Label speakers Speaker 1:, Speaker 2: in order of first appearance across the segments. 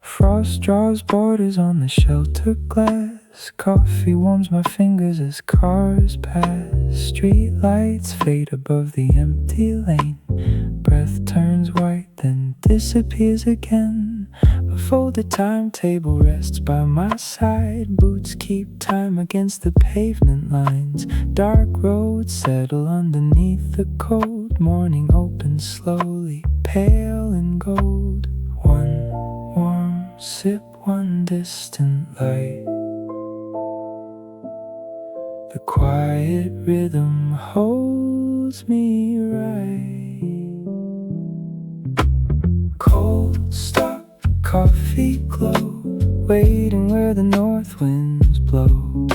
Speaker 1: Frost draws borders on the shelter glass. Coffee warms my fingers as cars pass. Street lights fade above the empty lane. Breath turns white, then disappears again. A folded timetable rests by my side. Boots keep time against the pavement lines. Dark roads settle underneath the cold. Morning opens slowly, pale and gold. One warm sip, one distant light. The quiet rhythm holds me right. Cold stop, coffee glow, waiting where the north winds blow.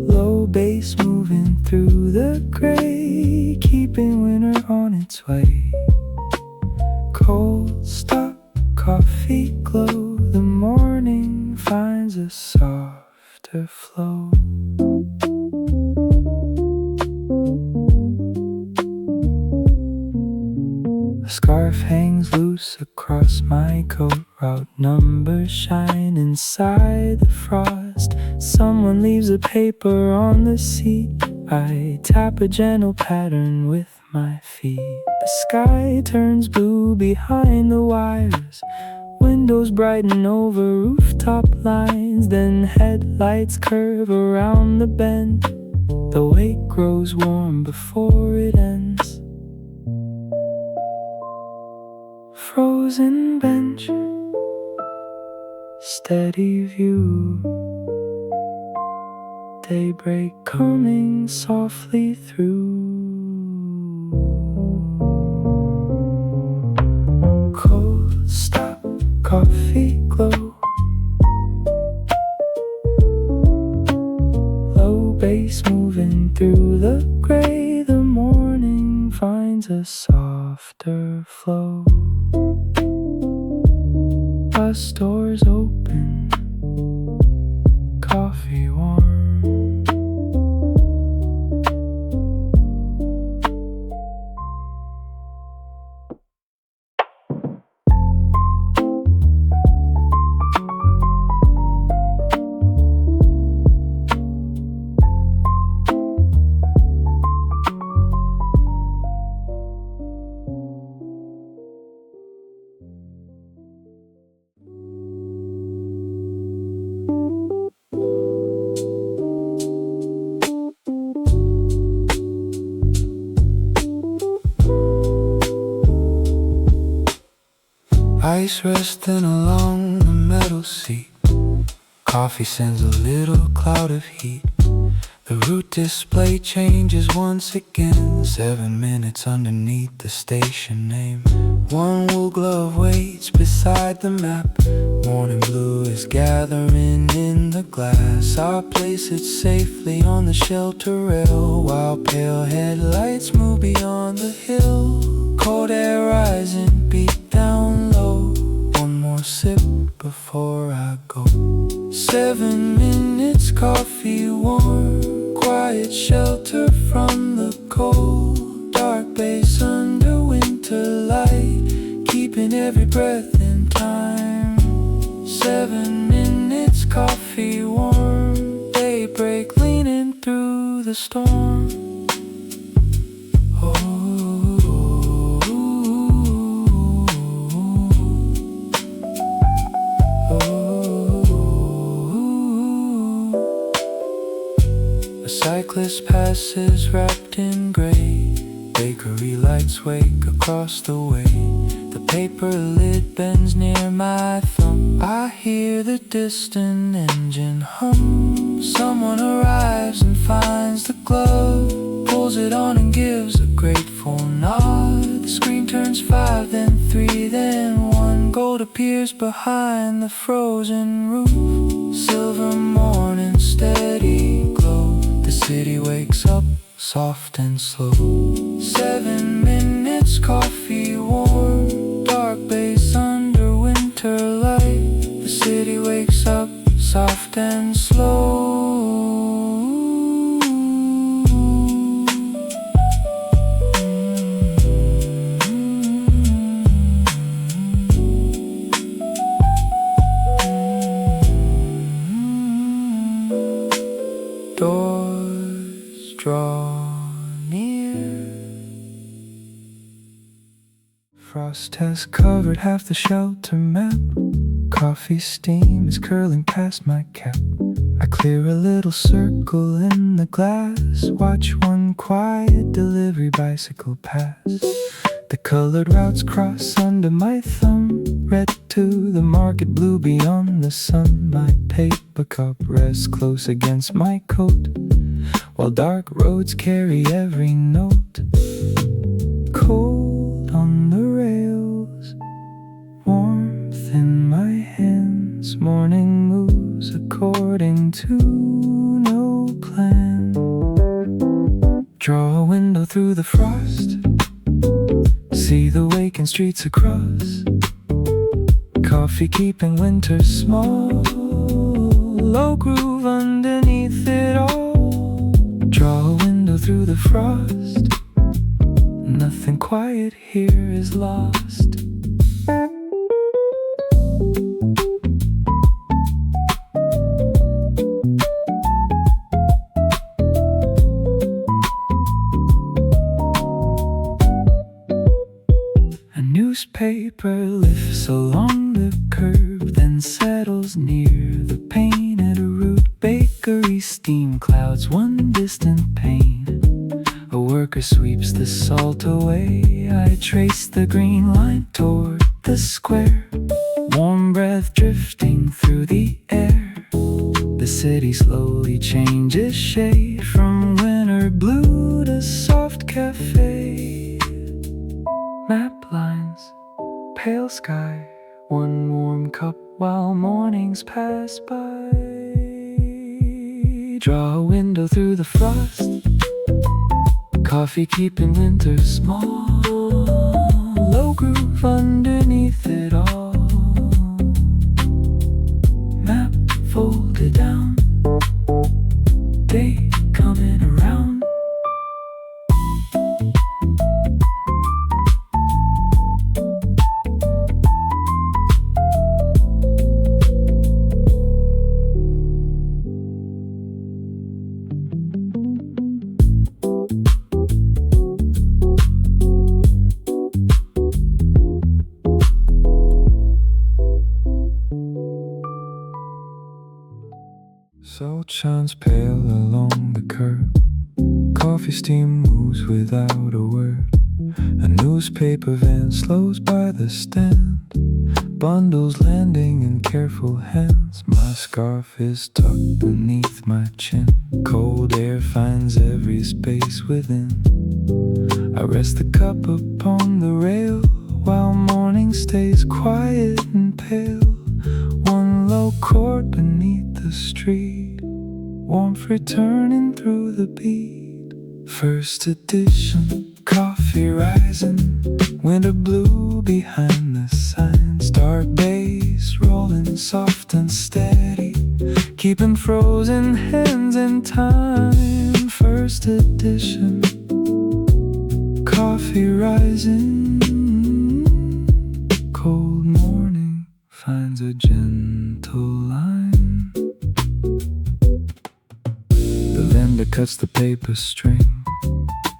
Speaker 1: Low bass moving through the gray, keeping winter on its way. Cold stop, coffee glow, the morning finds a softer flow. A scarf hangs loose across my coat. Route numbers shine inside the frost. Someone leaves a paper on the seat. I tap a gentle pattern with my feet. The sky turns blue behind the wires. Windows brighten over rooftop lines. Then headlights curve around the bend. The wake grows warm before it ends. Frozen bench, steady view. Daybreak coming softly through. Cold stop, coffee glow. Low bass moving through the gray. The morning finds a softer flow. Bus doors open, coffee warm. Ice resting along the metal seat. Coffee sends a little cloud of heat. The route display changes once again. 7 minutes underneath the station name. One wool glove waits beside the map. Morning blue is gathering in the glass. I place it safely on the shelter rail, while pale headlights move beyond the hill. Cold air rising, beat down low. One more sip before I go. 7 minutes, coffee warm. Quiet shelter from the cold. Dark base under winter light, keeping every breath in time. 7 minutes, coffee warm. Daybreak leaning through the storm. A cyclist passes wrapped in gray. Bakery lights wake across the way. The paper lid bends near my thumb. I hear the distant engine hum. Someone arrives and finds the glove, pulls it on and gives a grateful nod. The screen turns 5, then 3, then 1. Gold appears behind the frozen roof. Silver morning, steady glow. The city wakes up, soft and slow. 7 minutes, coffee warm. Dark base under winter light. The city wakes up soft and slow. Doors draw near. Frost has covered half the shelter map. Coffee steam is curling past my cap. I clear a little circle in the glass. Watch one quiet delivery bicycle pass. The colored routes cross under my thumb. Red to the market, blue beyond the sun. My paper cup rests close against my coat, while dark roads carry every note. Cold on the rails, warmth in my hands. Morning moves according to no plan. Draw a window through the frost, see the waking streets across. Coffee keeping winter small, low groove underneath it all. Draw a window through the frost, nothing quiet here is lost. A newspaper lifts along the curb, then settles near the painted root. Bakery steam clouds one distant pane. A worker sweeps the salt away. I trace the green line toward the square. Warm breath drifting through the air. The city slowly changes shade, from winter blue to soft cafe. Map lines, pale sky, one warm cup while mornings pass by. Draw a window through the frost, coffee keeping winter small, low groove underneath it all. Map folded down, day coming around. Salt shines pale along the curb. Coffee steam moves without a word. A newspaper van slows by the stand. Bundles landing in careful hands. My scarf is tucked beneath my chin. Cold air finds every space within. I rest the cup upon the rail, while morning stays quiet and pale. One low chord beneath the street, warmth returning through the beat. First edition, coffee rising, winter blue behind the signs. Dark bass rolling soft and steady, keeping frozen hands in time. First edition, coffee rising, cold morning finds a gentle line. The vendor cuts the paper string,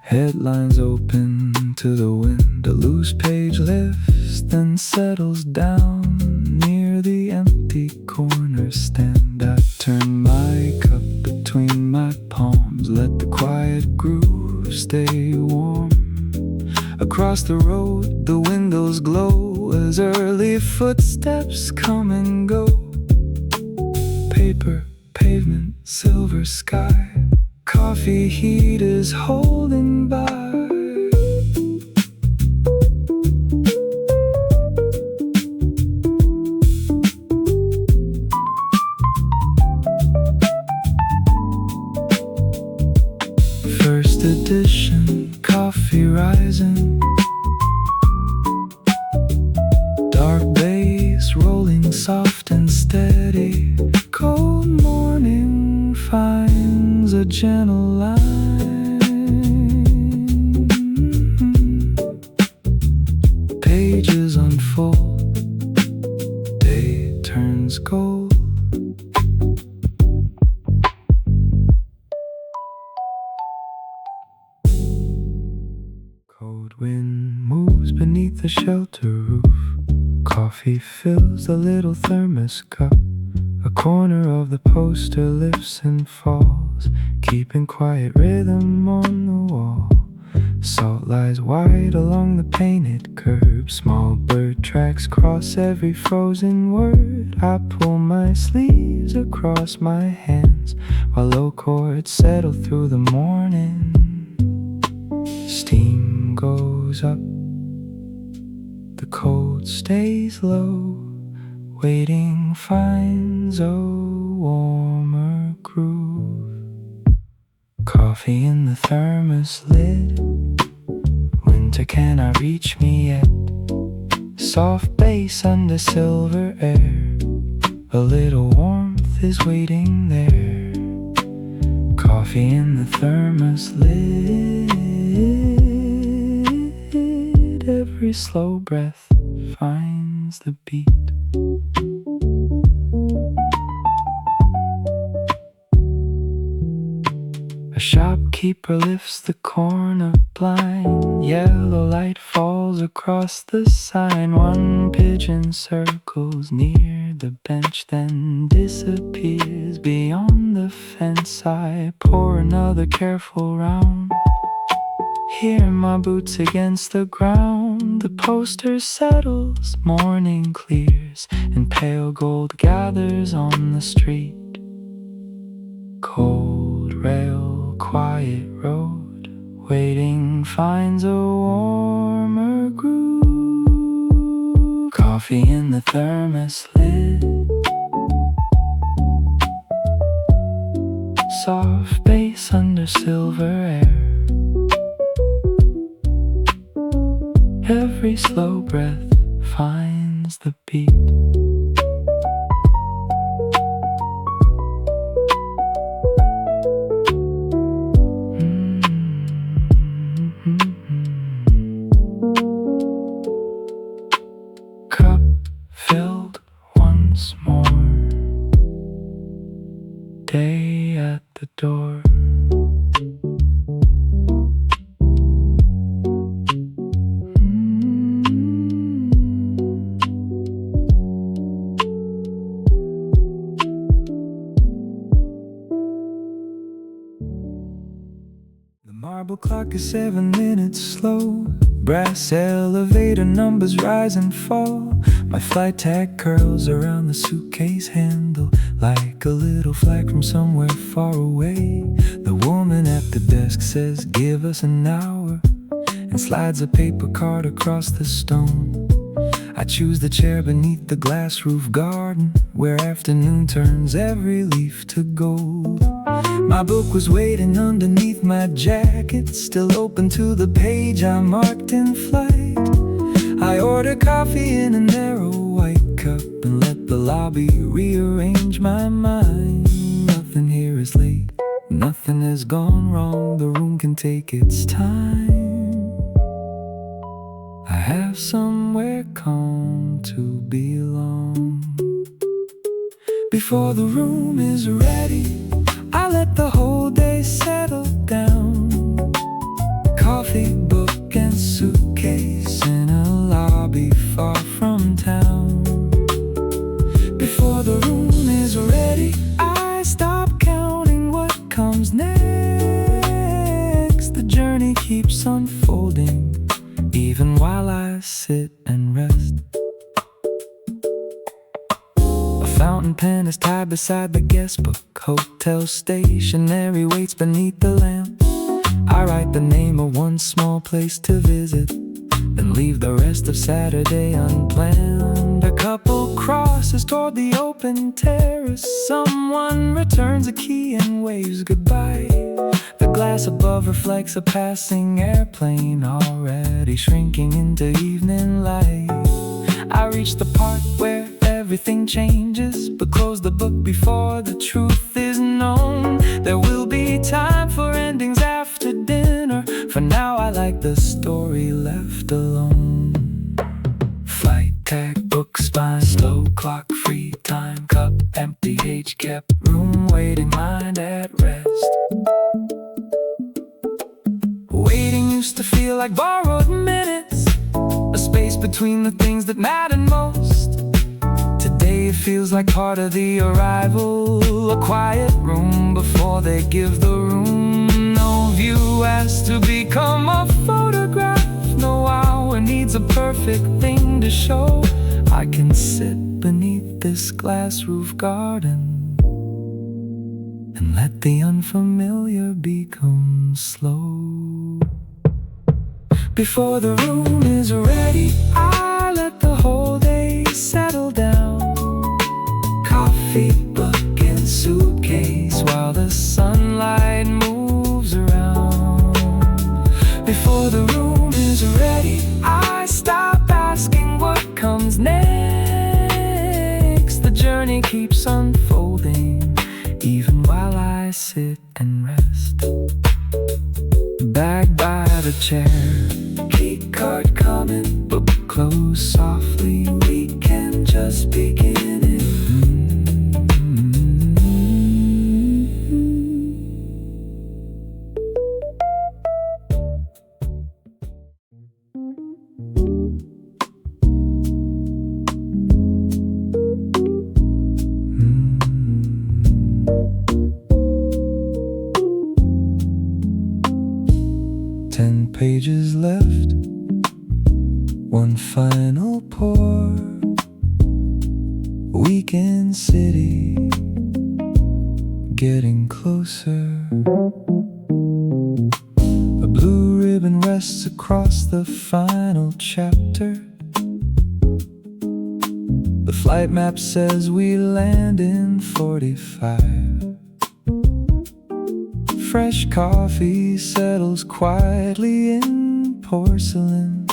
Speaker 1: headlines open to the wind. A loose page lifts, then settles down near the empty corner stand. I turn my cup between my palms, let the quiet groove stay warm. Across the road, the windows glow as early footsteps come and go. Paper, pavement, silver sky, coffee heat is holding by. First edition, coffee rising, dark bass rolling soft soft and steady. Cold morning finds a gentle line. Pages unfold, day turns gold. Cold wind moves beneath the shelter roof. Coffee fills the little thermos cup. A corner of the poster lifts and falls, keeping quiet rhythm on the wall. Salt lies wide along the painted curb. Small bird tracks cross every frozen word. I pull my sleeves across my hands while low chords settle through the morning. Steam goes up, the cold stays low. Waiting finds a warmer groove. Coffee in the thermos lid. Winter cannot reach me yet. Soft bass under silver air. A little warmth is waiting there. Coffee in the thermos lid. Every slow breath finds the beat. A shopkeeper lifts the corner blind. Yellow light falls across the sign. One pigeon circles near the bench, then disappears beyond the fence. I pour another careful round. Hear my boots against the ground. The poster settles, morning clears, and pale gold gathers on the street. Cold rail, quiet road, waiting finds a warmer groove. Coffee in the thermos lid. Soft bass under silver air. Every slow breath finds the beat. Cup filled once more. Day at the door. Marble clock is 7 minutes slow. Brass elevator numbers rise and fall. My flight tag curls around the suitcase handle like a little flag from somewhere far away. The woman at the desk says, "Give us an hour," and slides a paper card across the stone. I choose the chair beneath the glass roof garden, where afternoon turns every leaf to gold. My book was waiting underneath my jacket, still open to the page I marked in flight. I order coffee in a narrow white cup and let the lobby rearrange my mind. Nothing here is late, nothing has gone wrong. The room can take its time. I have somewhere calm to belong. Before the room is ready, I let the whole day settle down. Coffee, book, and suitcase in a lobby far from town. Before the room is ready, I stop counting what comes next. The journey keeps unfolding, even while I sit and rest. A fountain pen is tied beside the guest book. Hotel stationery waits beneath the lamp. I write the name of one small place to visit, then leave the rest of Saturday unplanned. A couple crosses toward the open terrace. Someone returns a key and waves goodbye. The glass above reflects a passing airplane, already shrinking into evening light. I reach the part where everything changes. But close the book before the truth is known. There will be time for endings after dinner. For now I like the story left alone. Flight tag, book spine, slow clock, free time, cup, empty, age kept, room waiting, mind at rest. Waiting used to feel like borrowed minutes, a space between the things that mattered most. Today it feels like part of the arrival, a quiet room before they give the room. No view has to become a photograph, no hour needs a perfect thing to show. I can sit beneath this glass roof garden and let the unfamiliar become slow. Before the room is ready, I let the whole day settle down. Coffee, book, and suitcase while the sunlight moves around. Before the room is ready, I stop asking what comes next. The journey keeps unfolding, even while I sit and rest. Back by the chair, key card coming, book close softly. We can just begin it. 10 pages left, one final pour. Weekend city, getting closer. A blue ribbon rests across the final chapter. The flight map says we land in 45. Fresh coffee settles quietly in porcelain,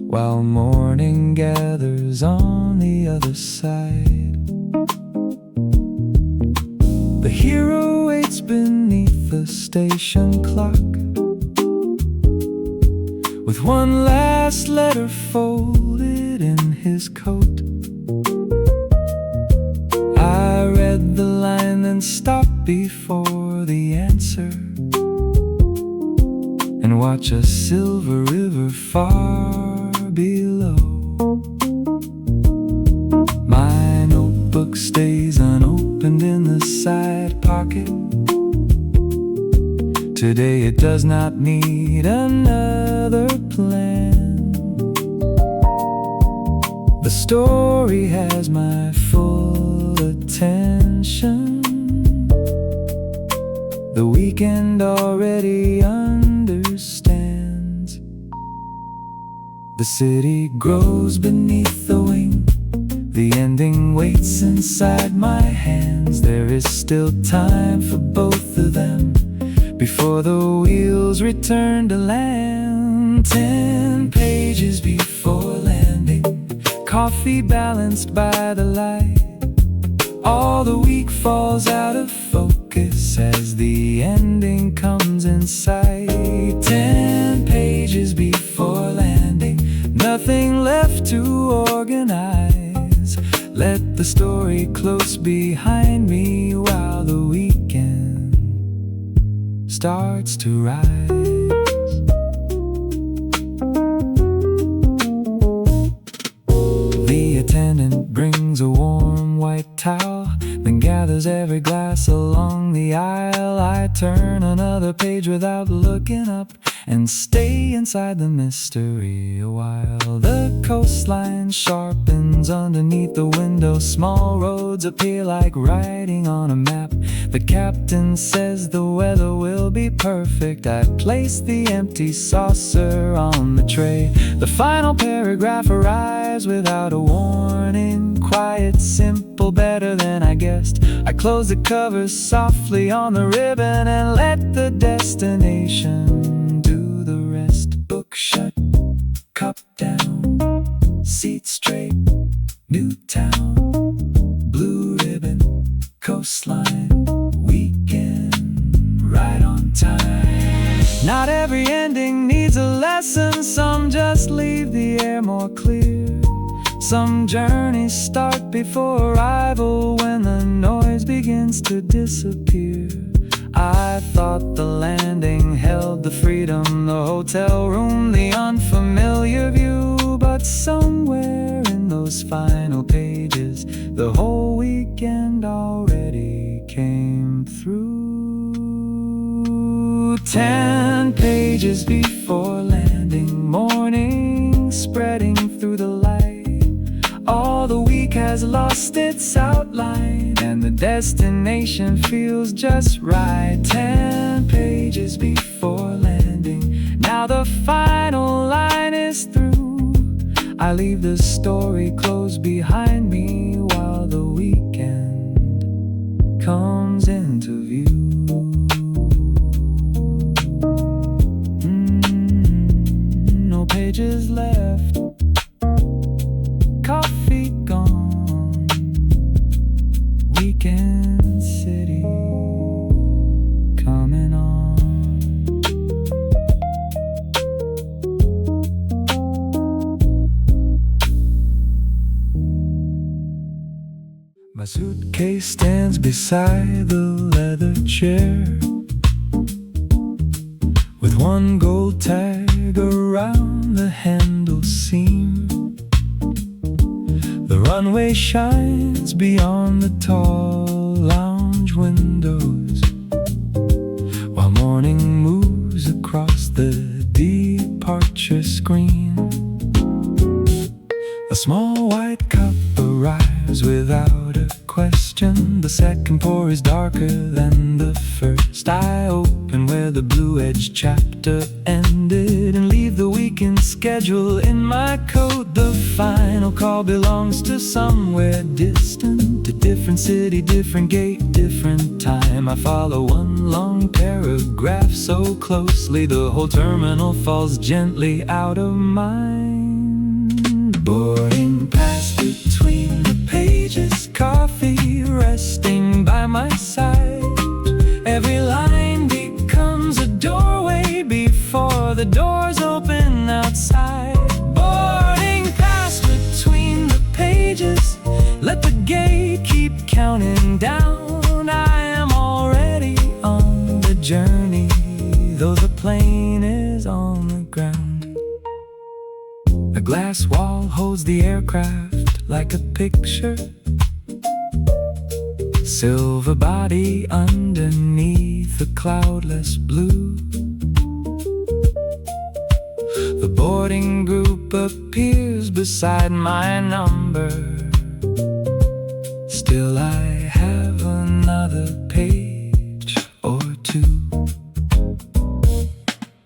Speaker 1: while morning gathers on the other side. The hero waits beneath the station clock, with one last letter folded in his coat. I read the line, then stopped before the answer, and watch a silver river far below. My notebook stays unopened in the side pocket. Today it does not need another plan. The story has my full attention. The weekend already understands. The city grows beneath the wing. The ending waits inside my hands. There is still time for both of them before the wheels return to land. 10 pages before landing, coffee balanced by the light. All the week falls out of focus as the ending comes in sight. 10 pages before landing, nothing left to organize. Let the story close behind me while the weekend starts to rise. The attendant brings a warm white towel, then gathers every glass along the aisle. I turn another page without looking up and stay inside the mystery a while. The coastline sharpens underneath the window. Small roads appear like writing on a map. The captain says the weather will be perfect. I place the empty saucer on the tray. The final paragraph arrives without a warning. Quiet, simple, better than I guessed. I close the covers softly on the ribbon and let the destination do the rest. Book shut, cup down, seat straight, New town, blue ribbon, coastline, weekend, right on time. Not every ending needs a lesson. Some just leave the air more clear. Some journeys start before arrival, when the noise begins to disappear. I thought the landing held the freedom, the hotel room, the unfamiliar view. But somewhere in those final pages, the whole weekend already came through. 10 pages before landing, morning spreading through the light. All the week has lost its outline, and the destination feels just right. 10 pages before landing, now the final line is through. I leave the story closed behind me while the weekend comes into view. No pages left, coffee gone, weekend city coming on. My suitcase stands beside the leather chair, with one gold tag around the handle seam. The runway shines beyond the tall lounge windows, while morning moves across the departure screen. A small white cup arrives without a question. The second pour is darker than the first. I open where the blue-edged chapter ended and leave the weekend schedule in my coat. The final call belongs to somewhere distant, a different city, different gate, different time. I follow one long paragraph so closely, the whole terminal falls gently out of mind. Boarding pass between the pages, coffee resting by my side. Every line becomes a doorway before the doors open outside. Boarding pass between the pages, let the gate keep counting down. I am already on the journey, though the plane is on the ground. A glass wall holds the aircraft like a picture, silver body underneath a cloudless blue. The boarding group appears beside my number. Still I have another page or two.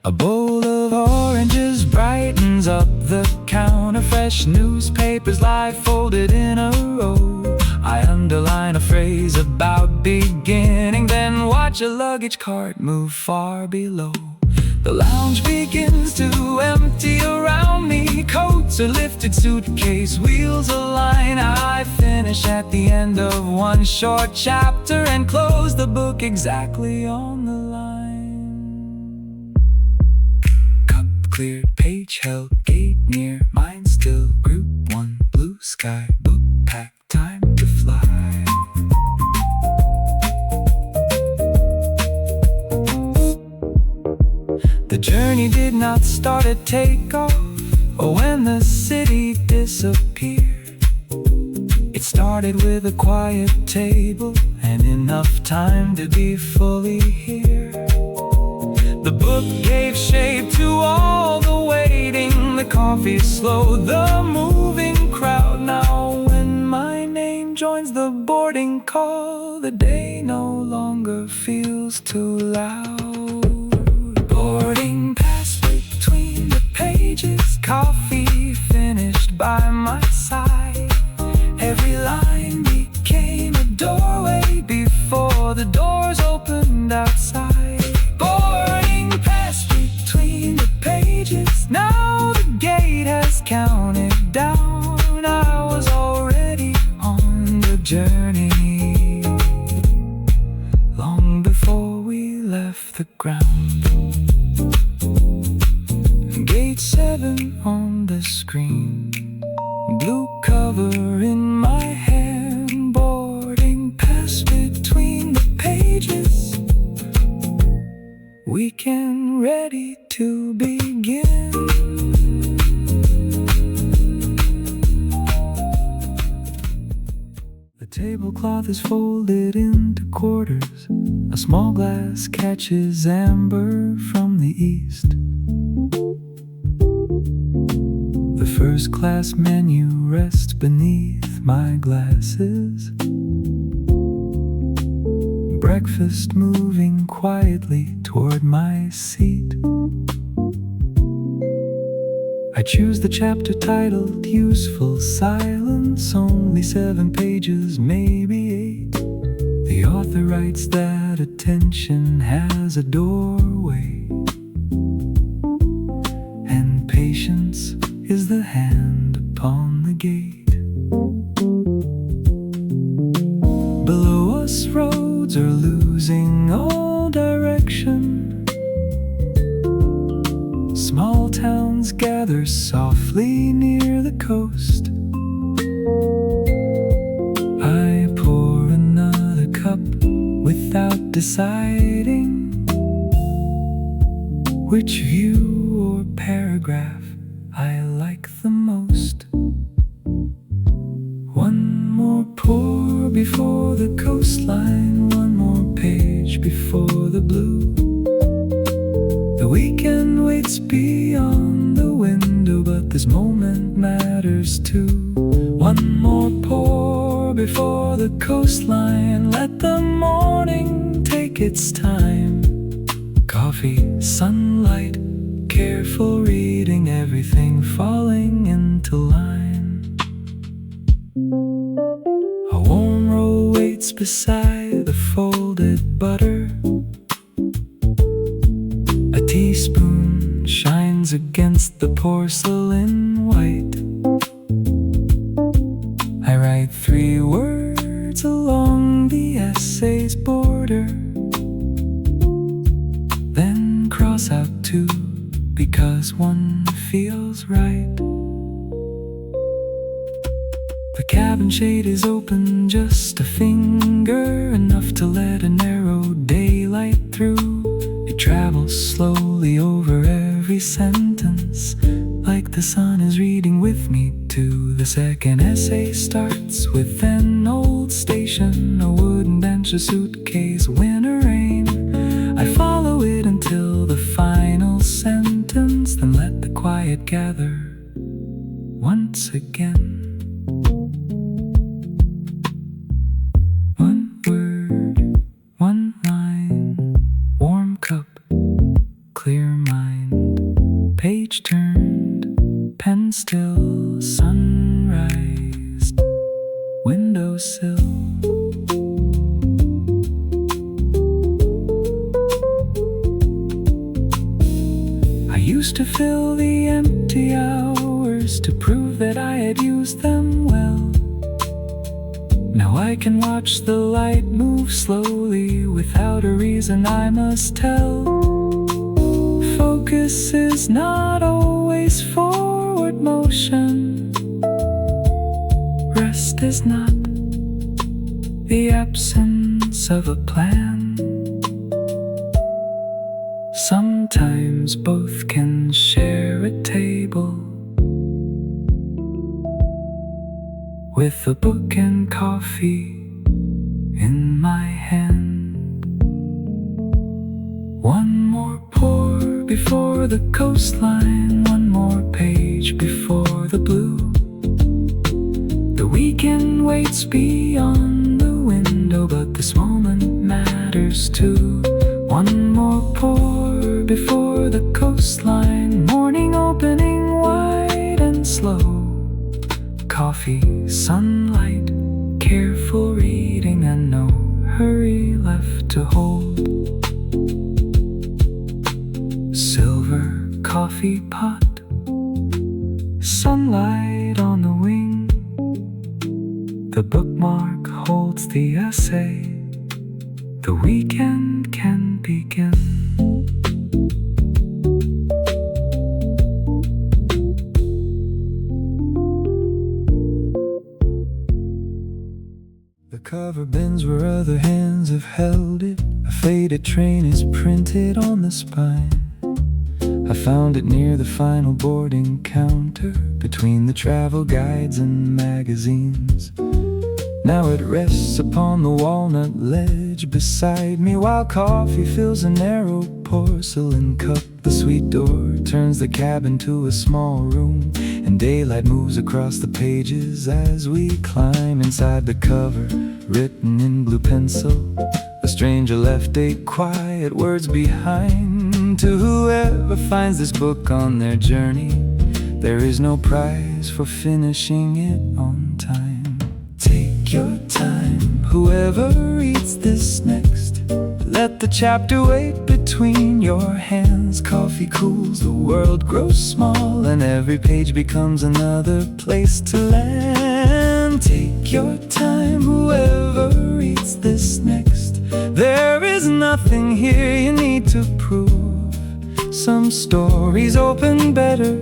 Speaker 1: A bowl of oranges brightens up the counter, fresh newspapers lie folded in a row. I underline a phrase about beginning, then watch a luggage cart move far below. The lounge begins to empty around me. Coats are lifted, suitcase wheels align. I finish at the end of one short chapter and close the book exactly on the line. Cup cleared, page held, gate near, mine still. Group 1, blue sky, book packed, time to fly. The journey did not start at takeoff or when the city disappeared. It started with a quiet table and enough time to be fully here. The book gave shape to all the waiting, the coffee slow, the moving crowd. Now when my name joins the boarding call, the day no longer feels too loud. Boarding pass between the pages, coffee finished by my side. Every line became a doorway before the doors opened outside. Boarding pass between the pages, now the gate has counted down. I was already journey long before we left the ground. Gate 7 on the screen, blue cover in my hand, boarding pass between the pages. Weekend ready to begin. The tablecloth is folded into quarters. A small glass catches amber from the east. The first class menu rests beneath my glasses. Breakfast moving quietly toward my seat. I choose the chapter titled Useful Silence, only 7 pages, maybe 8. The author writes that attention has a doorway, and patience is the hand upon the gate. Below us, roads are losing all direction. Small towns gather softly near the coast. I pour another cup without deciding which view or paragraph I like the most. One more pour before the coastline, one more page before the blue. The weekend waits beyond the window, but this moment matters too. One more pour before the coastline, let the morning take its time. Coffee, sunlight, careful reading, everything falling into line. A warm roll waits beside the folded butter. A teaspoon shines against the porcelain white. I write 3 words along the essay's border, then cross out 2 because one feels right. The cabin shade is open just a finger, enough to let a narrow daylight through. It travels slowly over every sentence, like the sun is reading with me too. The second essay starts with an old station, a wooden bench, a suitcase, winter rain. I follow it until the final sentence, then let the quiet gather once again. One word, one line, warm cup, clear mind, page turned, pen still, sunrise, windowsill. I used to fill the empty hours to prove that I had used them well. Now I can watch the light move slowly without a reason I must tell. Focus is not always forward motion. Rest is not the absence of a plan. Sometimes both can share a table, with a book and coffee in my hand. One more pour before the coastline, one more page before the blue. The weekend waits beyond the window, but this moment matters too. One more pour before the coastline, morning opening wide and slow. Coffee, sunlight, careful reading, and no hurry left to hold. Silver coffee pot, sunlight on the wing. The bookmark holds the essay. The weekend can begin. The cover bends where other hands have held it. A faded train is printed on the spine. I found it near the final boarding counter, between the travel guides and magazines. Now it rests upon the walnut ledge beside me, while coffee fills a narrow porcelain cup. The sweet door turns the cabin to a small room, and daylight moves across the pages as we climb inside the cover. Written in blue pencil, a stranger left 8 quiet words behind. To whoever finds this book on their journey, there is no prize for finishing it on time. Take your time, whoever reads this next. Let the chapter wait between your hands. Coffee cools, the world grows small, and every page becomes another place to land. Take your time, whoever reads this next. There is nothing here you need to prove. Some stories open better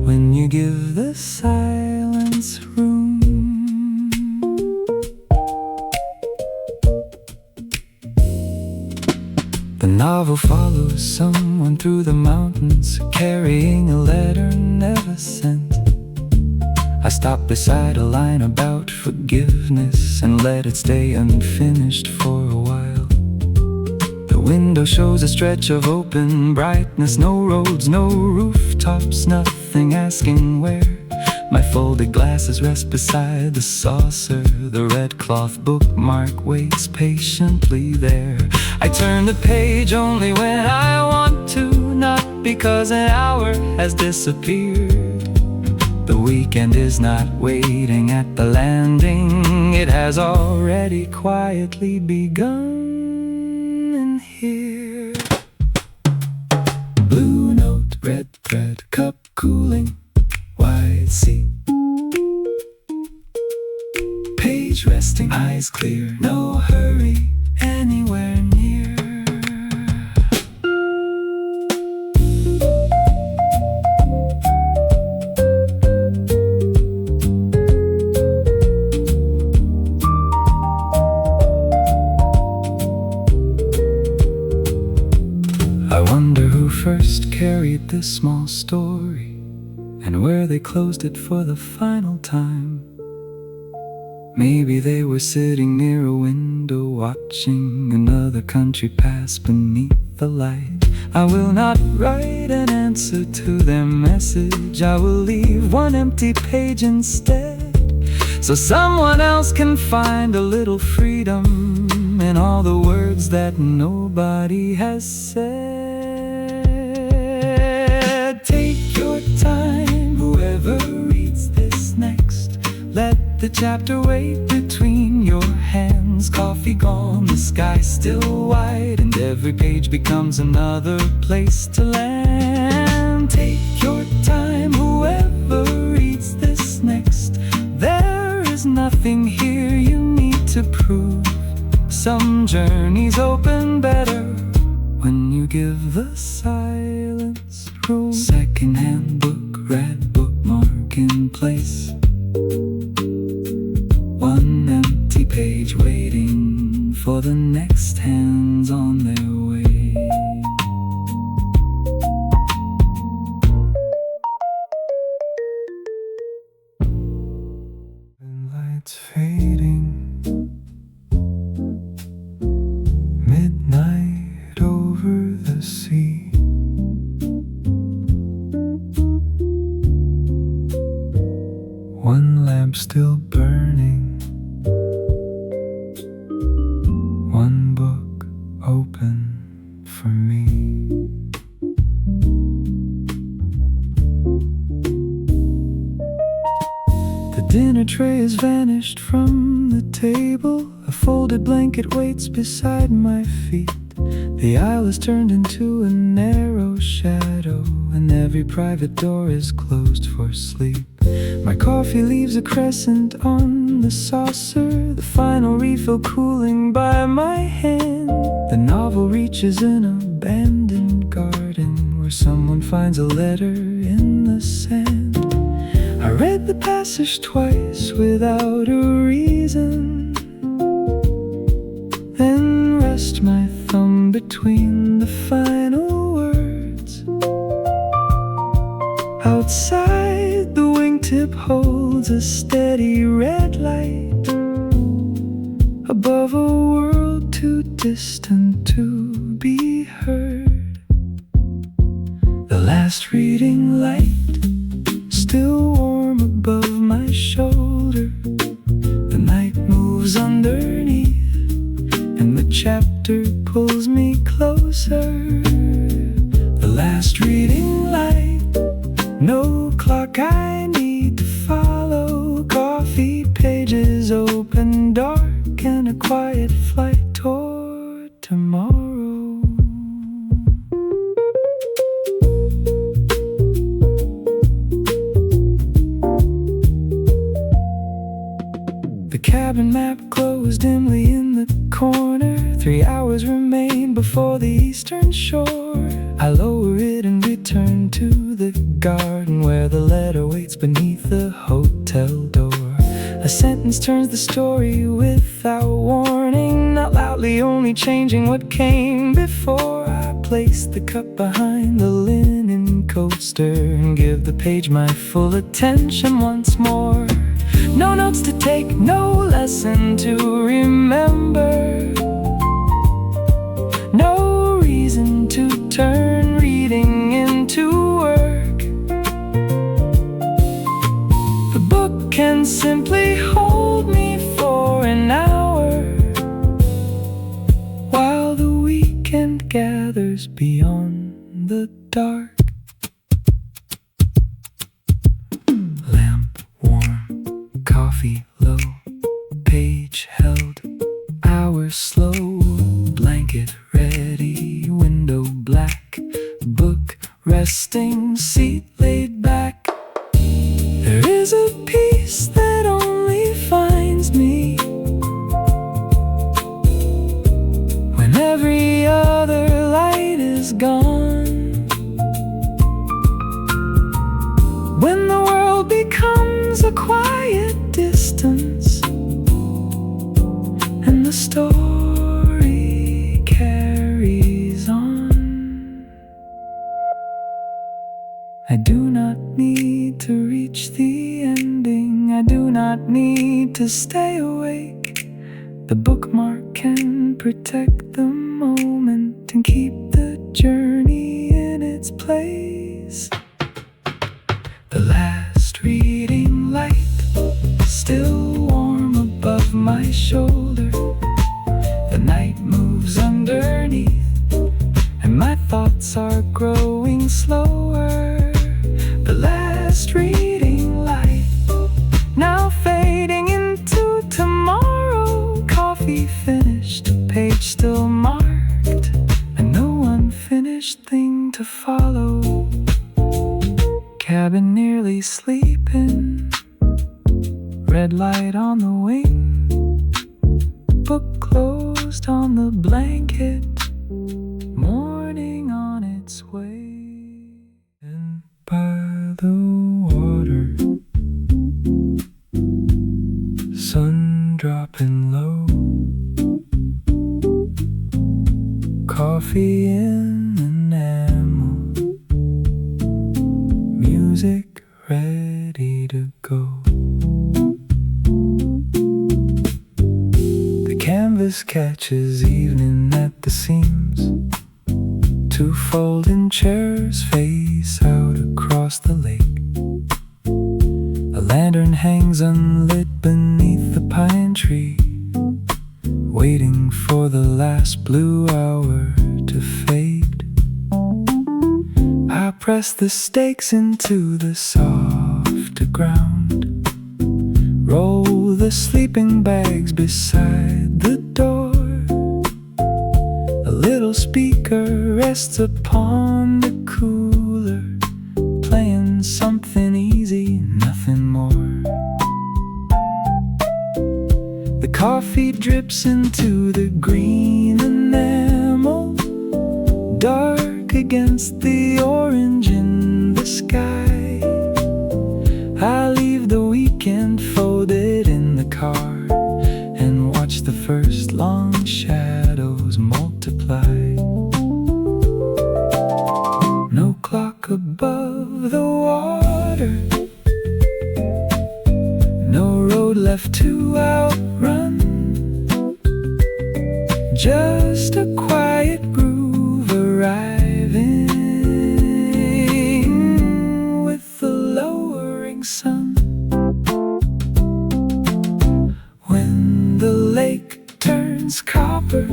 Speaker 1: when you give the silence room. The novel follows someone through the mountains, carrying a letter never sent. I stopped beside a line about forgiveness and let it stay unfinished for a while. The window shows a stretch of open brightness. No roads, no rooftops, nothing asking where. My folded glasses rest beside the saucer. The red cloth bookmark waits patiently there. I turn the page only when I want to, not because an hour has disappeared. The weekend is not waiting at the landing. It has already quietly begun in here. Blue note, red thread, cup cooling, white sea. Page resting, eyes clear, no hurry anywhere near. I wonder who first carried this small story, and where they closed it for the final time. Maybe they were sitting near a window, watching another country pass beneath the light. I will not write an answer to their message. I will leave one empty page instead, so someone else can find a little freedom in all the words that nobody has said. Take your time, whoever reads this next. Let the chapter wait between your hands. Coffee gone, the sky still white, and every page becomes another place to land. Take your time, whoever reads this next. There is nothing here you need to prove. Some journeys open better when you give the silence room. Second-hand book, red bookmark in place. One empty page waiting for the next hands on their way. And lights fading, midnight over the sea. One lamp still burning, one book open for me. The dinner tray has vanished from the table. A folded blanket waits beside my feet. The aisle is turned into a narrow shadow, and every private door is closed for sleep. My coffee leaves a crescent on the saucer, the final refill cooling by my hand. The novel reaches an abandoned garden where someone finds a letter in the sand. I read the passage twice without a reason, then rest my thumb between the final words. Outside, the wingtip holds a steady red light above a world too distant to be heard. The last reading light still warm above my shoulder. The night moves underneath, and the chapter pulls me closer. The last reading light, no clock I need to follow. Coffee pages open dark, and a quiet flight toward tomorrow. The cabin map glows dimly in the corner. 3 hours remain before the eastern shore. I lower it and return to the garden where the letter waits beneath the hotel door. A sentence turns the story without warning, not loudly, only changing what came before. I place the cup behind the linen coaster and give the page my full attention once more. No notes to take, no lesson to remember, no reason to turn reading into work. The book can simply hold me for an hour while the weekend gathers beyond the dark. Lamp warm, coffee low, page held, hour slow, blanket ready, window black, book resting, seat laid back. There is a peace that only finds me when every other light is gone. When the world becomes a quiet distance and the story carries on. I do not need to reach the ending, I do not need to stay awake. The bookmark can protect the moment and keep the journey in its place. The last reading light still warm above my shoulder. The night moves underneath, and my thoughts are growing slower. The last reading light now fading into tomorrow. Coffee finished, page still marked, and no unfinished thing to follow. Cabin nearly sleeping, red light on the wing, book closed on the blanket, morning on its way. And by the water, sun dropping low, coffee in enamel, music ready to go. The canvas catches evening at the seams. 2 folding chairs face out across the lake. A lantern hangs unlit beneath the pine tree, waiting for the last blue hour to fade. I press the stakes into the soft ground, roll the sleeping bags beside the door. A little speaker rests upon the cooler, playing something easy, nothing more. Coffee drips into the green enamel, dark against the orange in the sky. I leave the weekend folded in the car and watch the first long shadows multiply. No clock above the water, no road left to outrun, just a quiet groove arriving with the lowering sun. When the lake turns copper,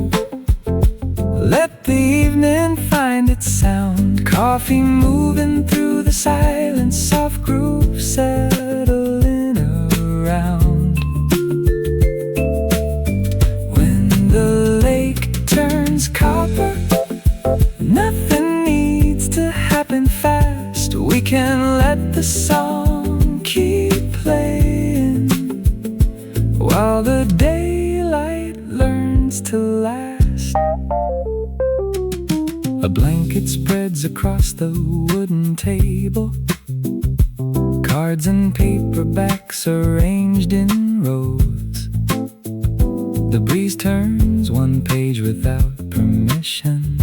Speaker 1: let the evening find its sound. Coffee moving through the silence, soft groove settling around. When the lake turns copper, nothing needs to happen fast. We can let the song keep playing while the daylight learns to last. A blanket spreads across the wooden table, cards and paperbacks arranged in rows. The breeze turns one page without permission,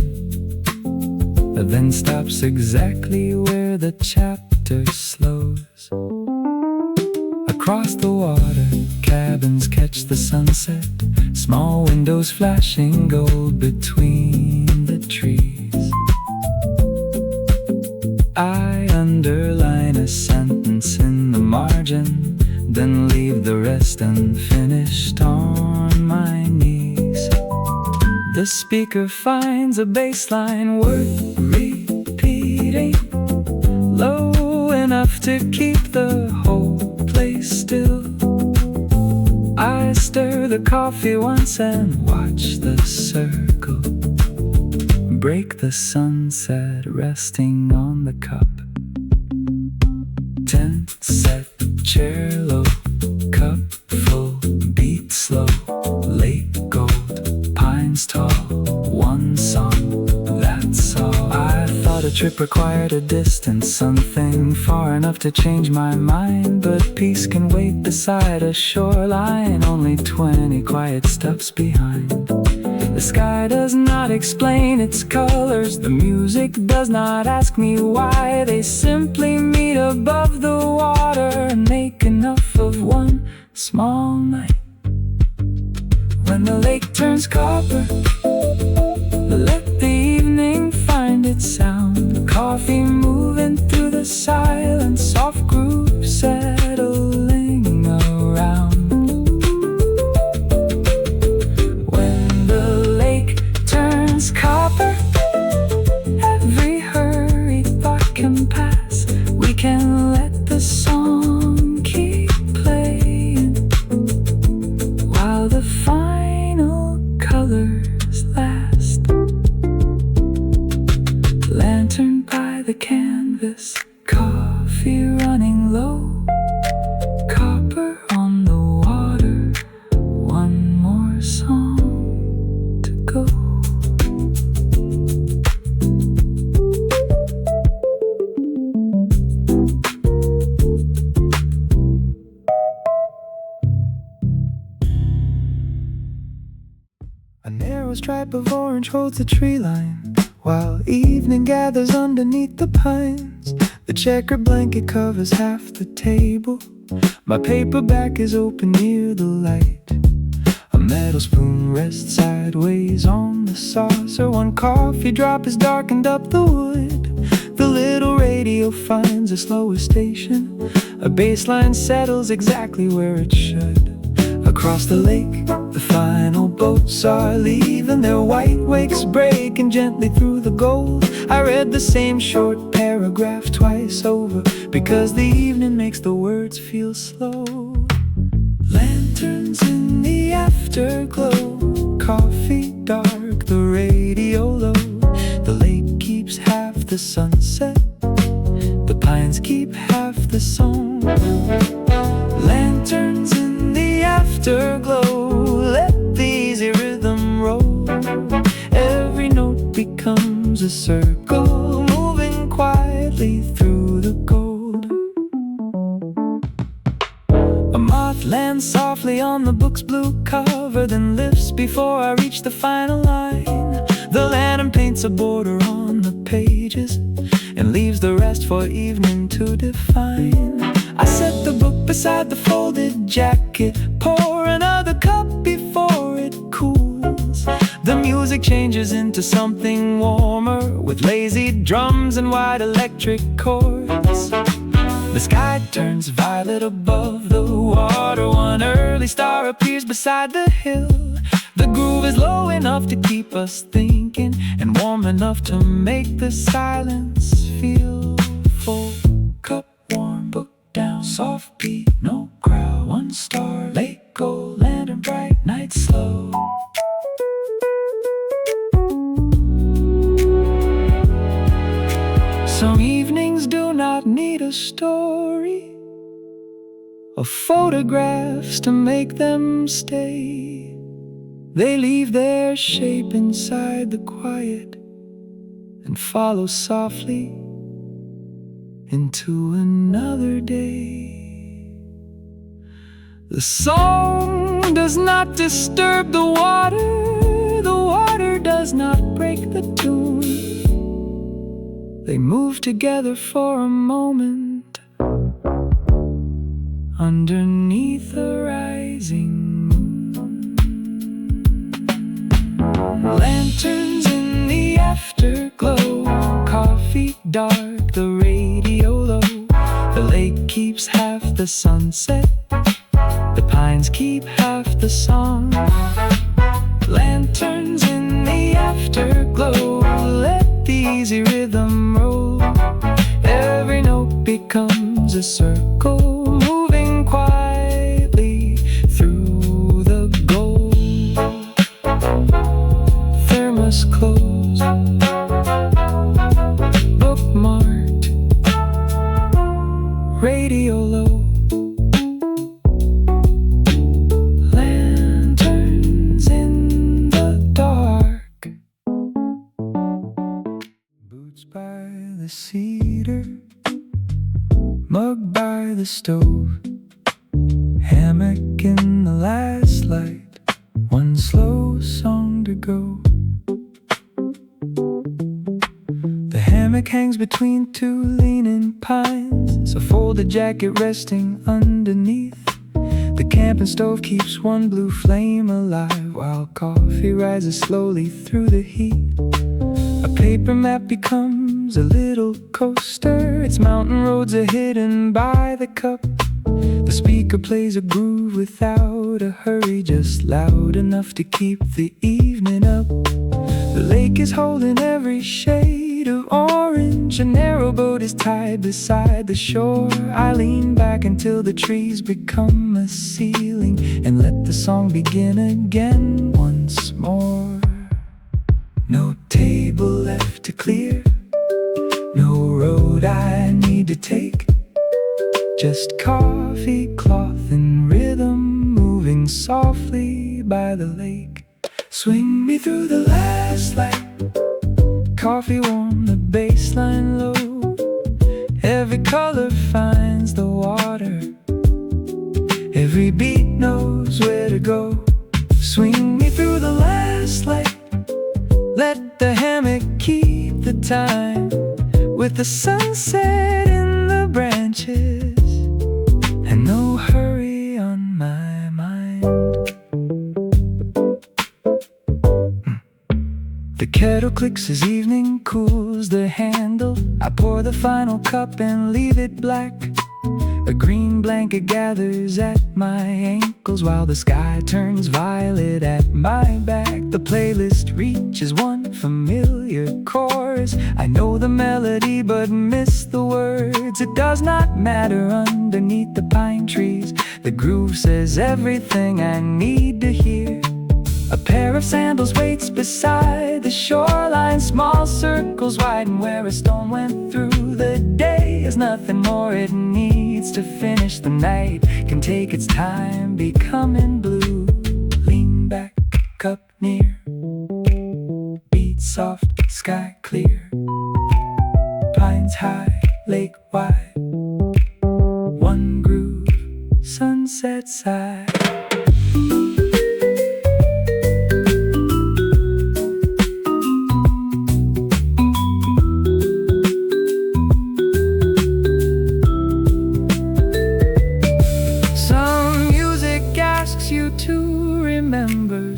Speaker 1: but then stops exactly where the chapter slows. Across the water, cabins catch the sunset, small windows flashing gold between the trees. I underline a sentence in the margin, then leave the rest unfinished on my knees. The speaker finds a bass line worth repeating, low enough to keep the whole place still. I stir the coffee once and watch the circle break the sunset resting on the cup. Tent set, chair low, cup full, beat slow, lake gold, pines tall, one song, that's all. I thought a trip required a distance, something far enough to change my mind, but peace can wait beside a shoreline, only 20 quiet steps behind. The sky does not explain its colors, the music does not ask me why. They simply meet above the water and make enough of one small night. When the lake turns copper, let the evening find its sound. Coffee moving through the silence, soft groove settling around. Copper, every hurried thought can pass. We can let the song keep playing while the final colors last. Lantern by the canvas, coffee running low, copper on the water, one more song to go. A narrow stripe of orange holds the tree line, while evening gathers underneath the pines. The checkered blanket covers half the table. My paperback is open near the light. A metal spoon rests sideways on the saucer. One coffee drop has darkened up the wood. The little radio finds a slower station. A bass line settles exactly where it should. Across the lake, the final boats are leaving, their white wakes breaking gently through the gold. I read the same short paragraph twice over, because the evening makes the words feel slow. Lanterns in the afterglow, coffee dark, the radio low. The lake keeps half the sunset, the pines keep half the song. Lanterns in the afterglow, cover, then lifts before I reach the final line. The lantern paints a border on the pages and leaves the rest for evening to define. I set the book beside the folded jacket, pour another cup before it cools. The music changes into something warmer, with lazy drums and wide electric chords. The sky turns violet above the water. One early star appears beside the hill. The groove is low enough to keep us thinking, and warm enough to make the silence feel full. Cup warm, book down, soft beat, no crowd. 1 star, lake go, lantern bright, night slow. Some evenings do not need a story or photographs to make them stay. They leave their shape inside the quiet and follow softly into another day. The song does not disturb the water does not break the tune. They move together for a moment underneath a rising moon. Lanterns in the afterglow, coffee dark, the radio low. The lake keeps half the sunset, the pines keep half the song. Lanterns in the afterglow, let the easy rhythm roll. Every note becomes a circle, moving quietly through the gold. Thermos closed, bookmarked, radio low. Lanterns in the dark, boots by the cedar, mug by the stove, hammock in the last light, one slow song to go. The hammock hangs between 2 leaning pines, a folded jacket resting underneath. The camping stove keeps one blue flame alive, while coffee rises slowly through the heat. A paper map becomes a little coaster, its mountain roads are hidden by the cup. The speaker plays a groove without a hurry, just loud enough to keep the evening up. The lake is holding every shade of orange, a narrow boat is tied beside the shore. I lean back until the trees become a ceiling, and let the song begin again once more. No table left to clear, no road I need to take, just coffee, cloth, and rhythm moving softly by the lake. Swing me through the last light, coffee warm, the baseline low. Every color finds the water, every beat knows where to go. Swing me through the last light, let the hammock keep the time, with the sunset in the branches and no hurry on my mind. The kettle clicks as evening cools the handle. I pour the final cup and leave it black. A green blanket gathers at my ankles, while the sky turns violet at my back. The playlist reaches one familiar chorus. I know the melody but miss the words. It does not matter underneath the pine trees. The groove says everything I need to hear. A pair of sandals waits beside the shoreline. Small circles widen where a stone went through. The day is nothing more it needs to finish the night. Can take its time becoming blue. Lean back, cup near, beat soft, sky clear. Pines high, lake wide, one groove, sunset side.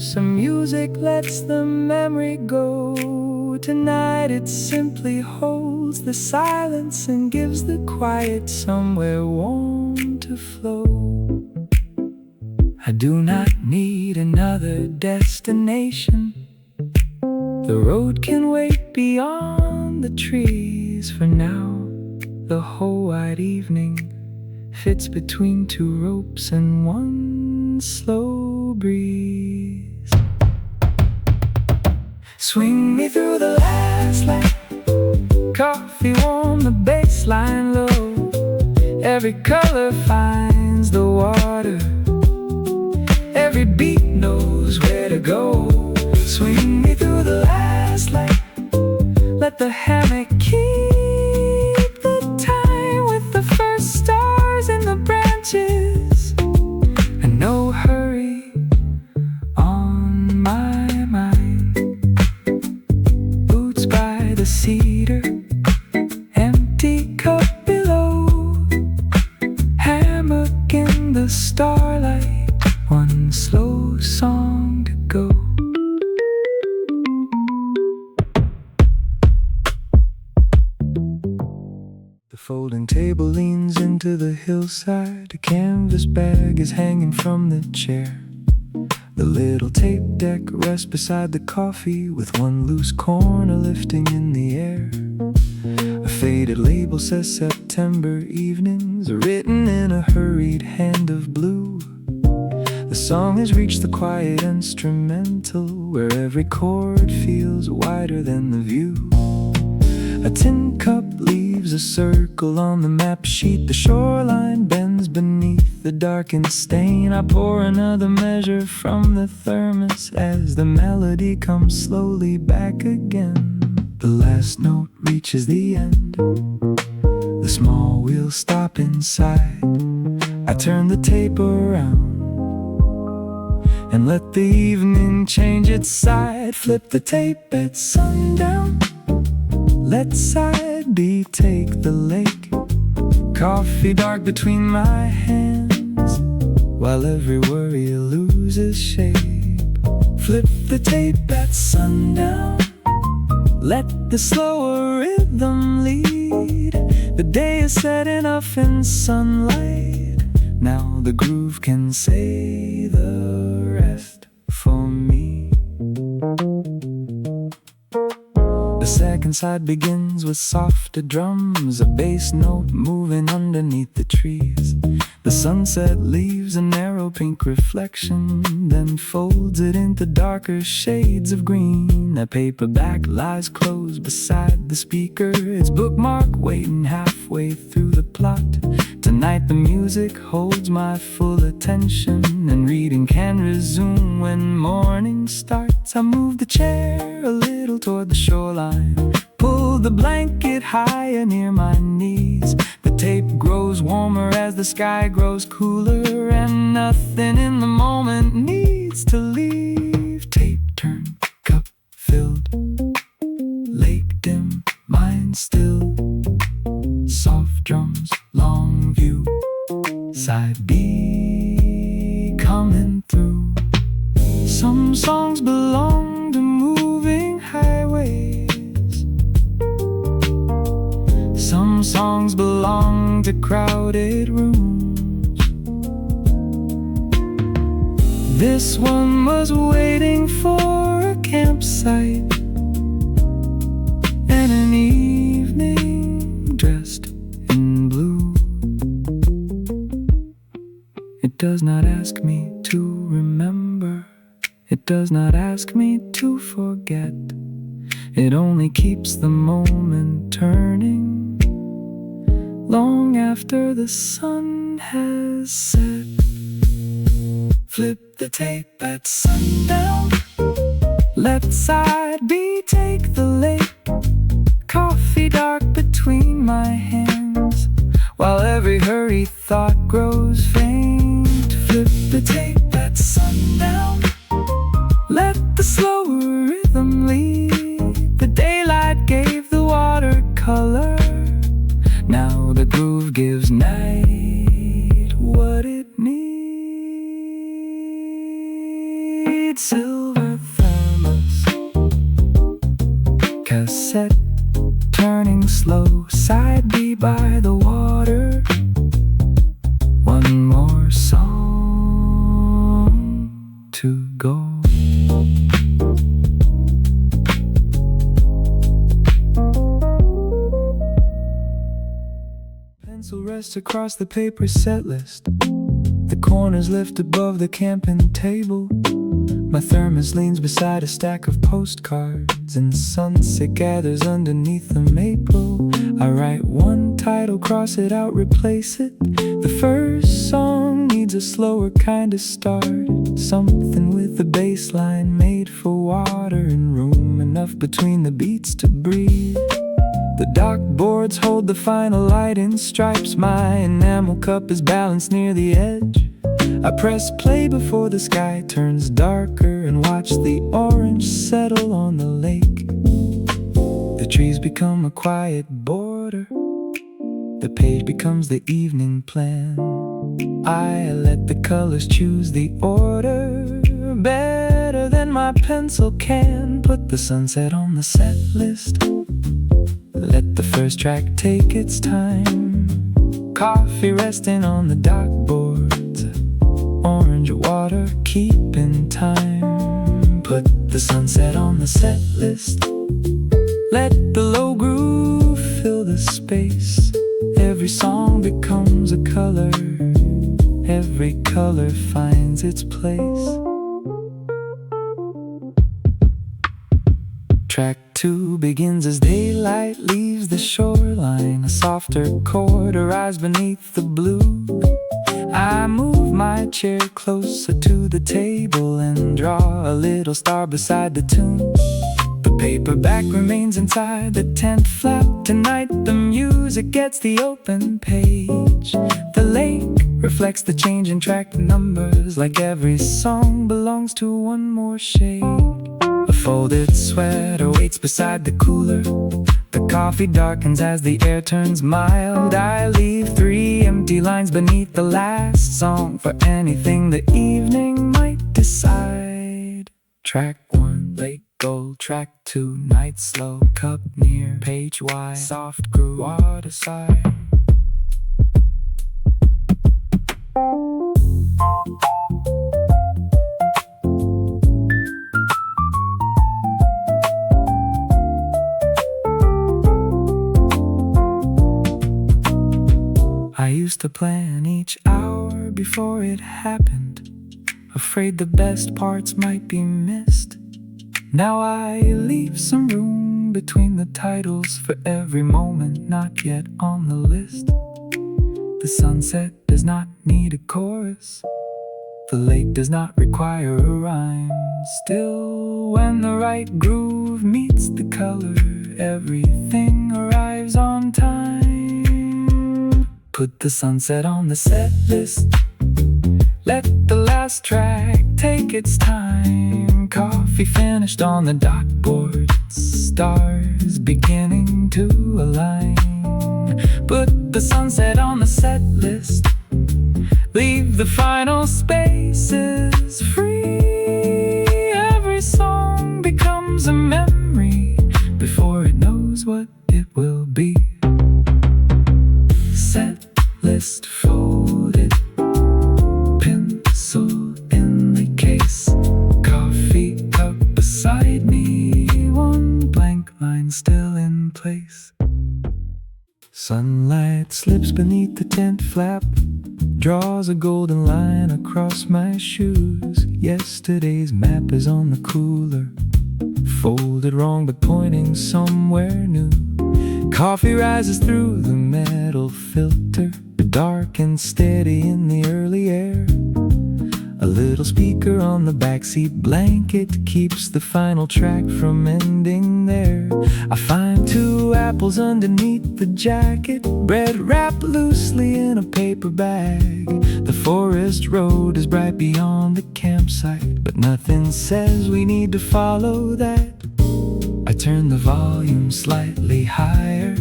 Speaker 1: Some music lets the memory go. Tonight it simply holds the silence and gives the quiet somewhere warm to flow. I do not need another destination. The road can wait beyond the trees. For now, the whole wide evening fits between two ropes and one slow breeze. Swing me through the last light, coffee warm, the baseline low. Every color finds the water, every beat knows where to go. Swing me through the last light, let the hammock keep the time with the first stars in the branches. And no hurry on my mind. Boots by the cedar, empty cup below. Hammock in the starlight, one slow song to go. The folding table leans into the hillside. A canvas bag is hanging from the chair. The little tape deck rests beside the coffee, with one loose corner lifting in the air. A faded label says September evenings, written in a hurried hand of blue. The song has reached the quiet instrumental, where every chord feels wider than the view. A tin cup leaves a circle on the map sheet. The shoreline bends beneath the darkened stain. I pour another measure from the thermos as the melody comes slowly back again. The last note reaches the end. The small wheels stop inside. I turn the tape around and let the evening change its side. Flip the tape at sundown. Let side B take the lake. Coffee dark between my hands, while every worry loses shape. Flip the tape at sundown. Let the slower rhythm lead. The day is set enough in sunlight. Now the groove can say the rest for me. The second side begins with softer drums, a bass note moving underneath the trees. The sunset leaves a narrow pink reflection, then folds it into darker shades of green. A paperback lies closed beside the speaker, its bookmark waiting halfway through the plot. Tonight the music holds my full attention, and reading can resume when morning starts. I move the chair a little toward the shoreline, pull the blanket higher near my knees. The tape grows warmer as the sky grows cooler, and nothing in the moment needs to leave. Tape turned, cup filled, lake dim, mind still. Soft drums, long view, side B coming through. Some songs belong to moving highways, some songs belong to crowded rooms. This one was waiting for a campsite and an evening dressed in blue. It does not ask me to remember, it does not ask me to forget. It only keeps the moment turning long after the sun has set. Flip the tape at sundown. Let side B take the lake. Coffee dark between my hands, while every hurried thought grows faint. Flip the tape at sundown. Let the slower rhythm lead. The daylight gave the water color. Now the groove gives night what it needs. silver thermos, cassette turning slow, side B by the water. One more song to go. Pencil rests across the paper set list. The corners lift above the camping table. My thermos leans beside a stack of postcards, and sunset gathers underneath the maple. I write one title, cross it out, replace it. The first song needs a slower kind of start, something with a bass line made for water and room enough between the beats to breathe. The dock boards hold the final light in stripes. My enamel cup is balanced near the edge. I press play before the sky turns darker and watch the orange settle on the lake. The trees become a quiet border. The page becomes the evening plan. I let the colors choose the order better than my pencil can. Put the sunset on the set list. Let the first track take its time. Coffee resting on the dock boards, orange water keeping time. Put the sunset on the set list. Let the low groove fill the space. Every song becomes a color. Every color finds its place. Track 2 begins as daylight leaves the shoreline. A softer chord arrives beneath the blue. I move my chair closer to the table and draw a little star beside the tune. The paperback remains inside the tent flap. Tonight the music gets the open page. The lake reflects the change in track numbers, like every song belongs to one more shade. A folded sweater waits beside the cooler. The coffee darkens as the air turns mild. I leave 3 empty lines beneath the last song for anything the evening might decide. Track 1, late gold. Track 2, night slow. Cup near, page wide. Soft groove, water side. I used to plan each hour before it happened, afraid the best parts might be missed. Now I leave some room between the titles for every moment not yet on the list. The sunset does not need a chorus. The lake does not require a rhyme. Still, when the right groove meets the color, everything arrives on time. Put the sunset on the set list. Let the last track take its time. Coffee finished on the dock board. Stars beginning to align. Put the sunset on the set list. Leave the final spaces free. Every song becomes a memory before it knows what it will be. Set list folded, pencil in the case, coffee cup beside me, one blank line still in place. Sunlight slips beneath the tent flap, draws a golden line across my shoes. Yesterday's map is on the cooler, folded wrong but pointing somewhere new. Coffee rises through the metal filter, dark and steady in the early air. A little speaker on the backseat blanket keeps the final track from ending there. I find 2 apples underneath the jacket, bread wrapped loosely in a paper bag. The forest road is bright beyond the campsite, but nothing says we need to follow that. I turn the volume slightly higher.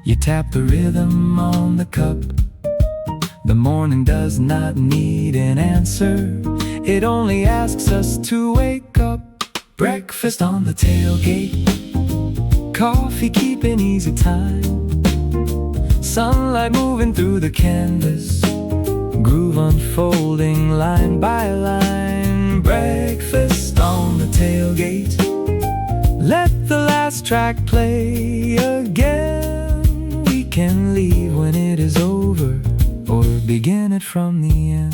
Speaker 1: You tap the rhythm on the cup. The morning does not need an answer. It only asks us to wake up. Breakfast on the tailgate, coffee keeping easy time, sunlight moving through the canvas, groove unfolding line by line. Breakfast on the tailgate, let the last track play again. We can leave when it is over, or begin it from the end.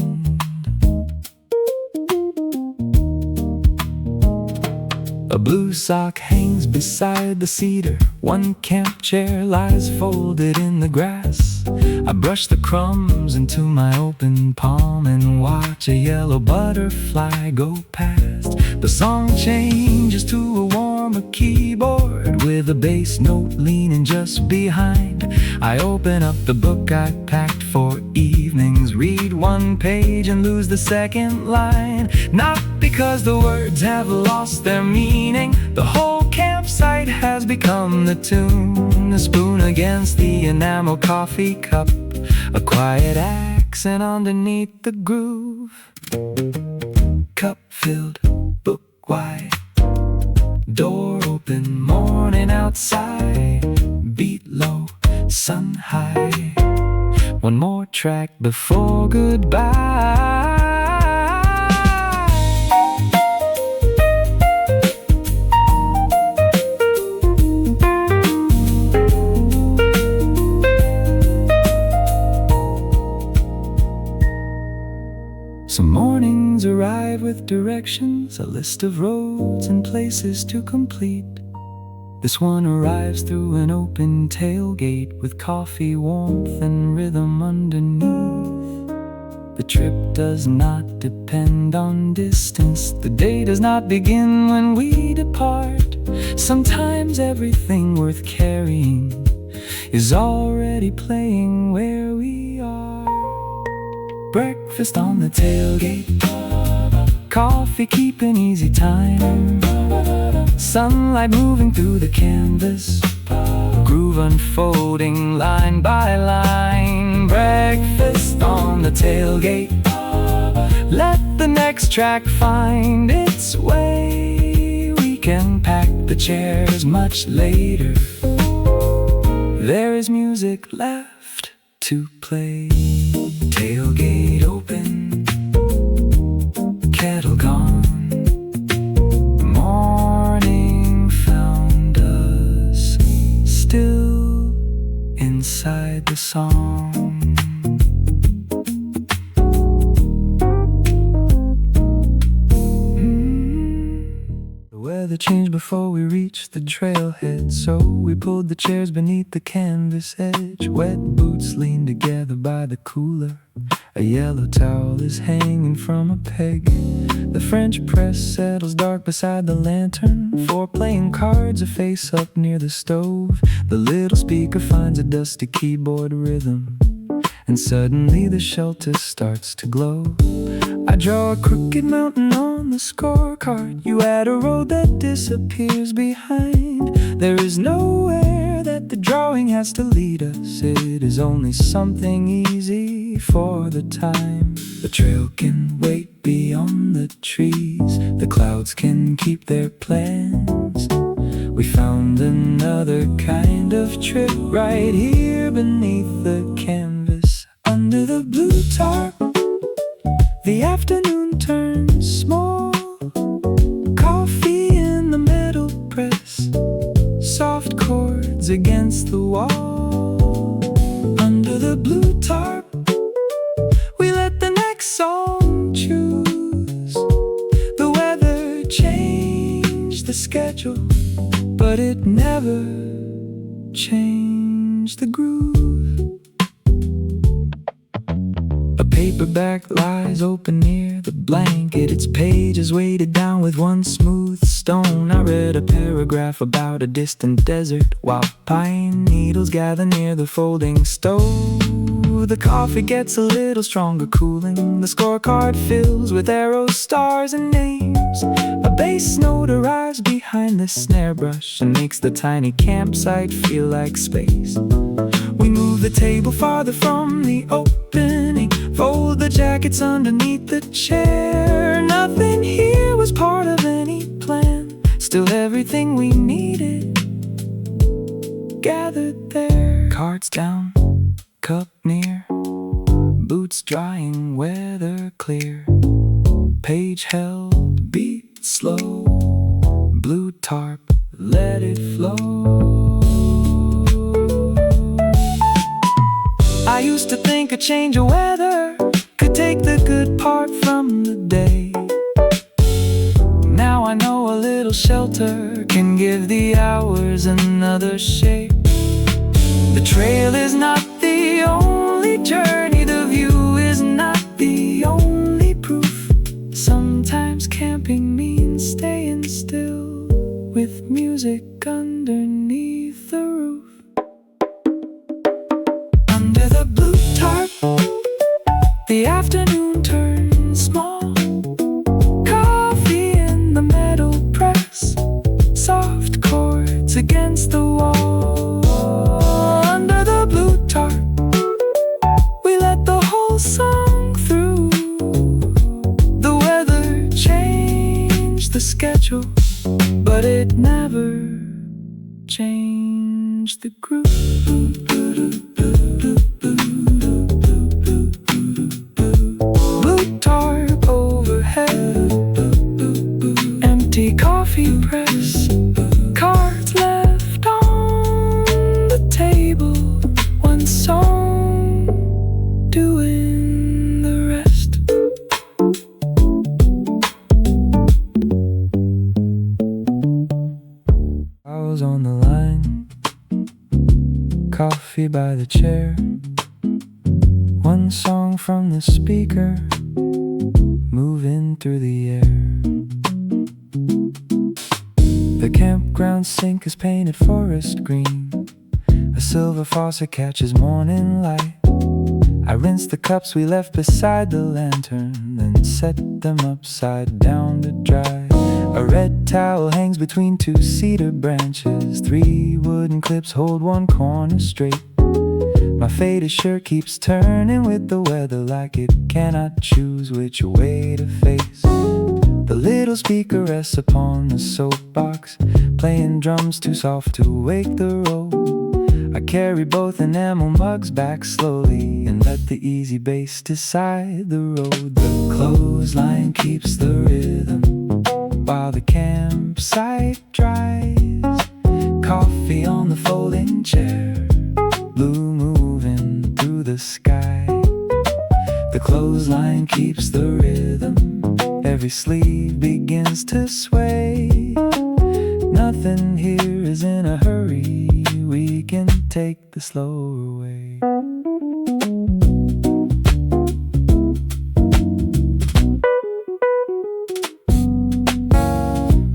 Speaker 1: A blue sock hangs beside the cedar, one camp chair lies folded in the grass. I brush the crumbs into my open palm and watch a yellow butterfly go past. The song changes to a warmer keyboard with a bass note leaning just behind. I open up the book I packed for evenings, read one page and lose the second line. Not because the words have lost their meaning, the whole campsite has become the tune. A spoon against the enamel coffee cup, a quiet accent underneath the groove. Cup filled, book wide, door open, morning outside, beat low, sun high. One more track before goodbye. Some mornings arrive with directions, a list of roads and places to complete. This one arrives through an open tailgate with coffee, warmth, and rhythm underneath. The trip does not depend on distance. The day does not begin when we depart. Sometimes everything worth carrying is already playing where we are. Breakfast on the tailgate, coffee keeping easy time, sunlight moving through the canvas, groove unfolding line by line. Breakfast on the tailgate, let the next track find its way. We can pack the chairs much later, there is music left to play. Tailgate open, kettle gone, morning found us still inside the song. The weather changed before we reached the trailhead, so we pulled the chairs beneath the canvas edge. Wet boots lean together by the cooler, a yellow towel is hanging from a peg. The French press settles dark beside the lantern, for playing cards a face up near the stove. The little speaker finds a dusty keyboard rhythm, and suddenly the shelter starts to glow. I draw a crooked mountain on the scorecard, you add a road that disappears behind. There is nowhere that the drawing has to lead us, it is only something easy for the time. The trail can wait beyond the trees, the clouds can keep their plans. We found another kind of trip right here beneath the canvas. Under the blue tarp, the afternoon turns small, coffee in the metal press, soft chords against the wall. Under the blue tarp, we let the next song choose. The weather changed the schedule, but it never changed the groove. A paperback lies open near the blanket, its pages weighted down with one smooth stone. I read a paragraph about a distant desert, while pine needles gather near the folding stove. The coffee gets a little stronger cooling, the scorecard fills with arrows, stars, and names. A bass note arrives behind the snare brush and makes the tiny campsite feel like space. We move the table farther from the opening, fold the jackets underneath the chair. Nothing here was part of any plan. Still everything we needed gathered there. Cards down, cup near, boots drying, weather clear. Page held, beat slow, blue tarp, let it flow. I used to think a change of weather could take the good part from the day. Now I know a little shelter can give the hours another shape. The trail is not the only journey, the view is not the only proof. Sometimes camping means staying still with music underneath the roof. Under the blue tarp, the afternoon turns small. Coffee in the metal press, soft chords against the wall. Under the blue tarp, we let the whole song through. The weather changed the schedule, but it never changed the groove. Blue tarp overhead, empty coffee press, cards left on the table, one song doing the rest. Towels on the line, coffee by the chair, one song from the speaker, moving through the air. The campground sink is painted forest green, a silver faucet catches morning light. I rinse the cups we left beside the lantern, then set them upside down to dry. A red towel hangs between two cedar branches, 3 wooden clips hold one corner straight. My faded shirt keeps turning with the weather, like it cannot choose which way to face. The little speaker rests upon the soapbox, playing drums too soft to wake the road. I carry both enamel mugs back slowly and let the easy bass decide the road. The clothesline keeps the rhythm while the campsite dries. Coffee on the folding chair, blue moving through the sky. The clothesline keeps the rhythm, every sleeve begins to sway. Nothing here is in a hurry, we can take the slower way.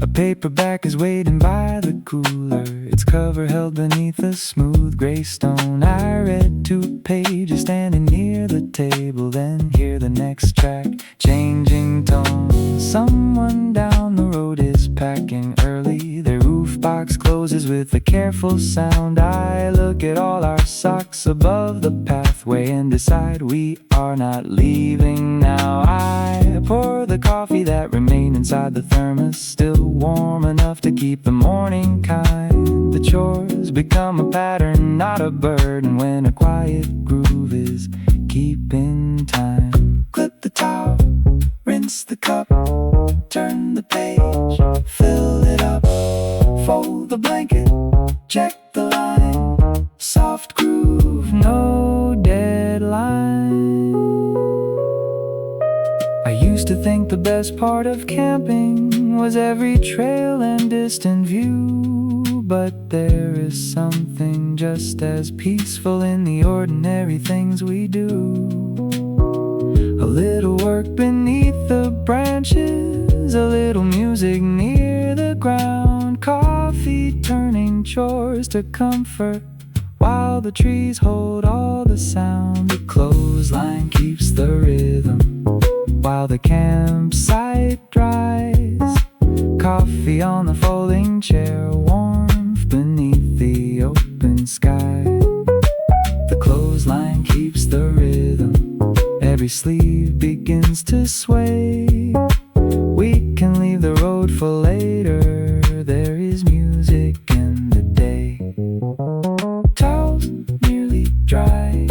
Speaker 1: A paperback is waiting by the cooler, its cover held beneath a smooth gray stone. I read 2 pages standing near the table, then hear the next track changing tone. Someone down the road is packing early, their roof box closes with a careful sound. I look at all our socks above the pathway and decide we are not leaving now. I pour the coffee that remained inside the thermos, still warm enough to keep the morning kind. The chores become a pattern, not a burden, when a quiet groove is keeping time. Clip the towel, rinse the cup, turn the page, fill it up, fold the blanket, check the line, soft groove, no deadline. I used to think the best part of camping was every trail and distant view, but there is something just as peaceful in the ordinary things we do. A little work beneath the branches, a little music near the ground, coffee turning chores to comfort, while the trees hold all the sound. The clothesline keeps the rhythm while the campsite dries. Coffee on the folding chair, warmth beneath the open sky. The clothesline keeps the rhythm, every sleeve begins to sway. We can leave the road for later, there is music in the day. Towels nearly dry,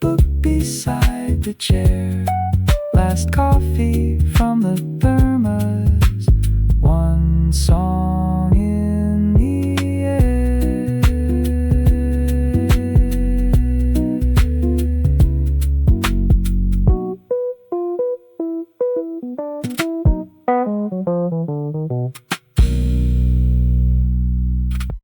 Speaker 1: book beside the chair. Last coffee from the thermos, one song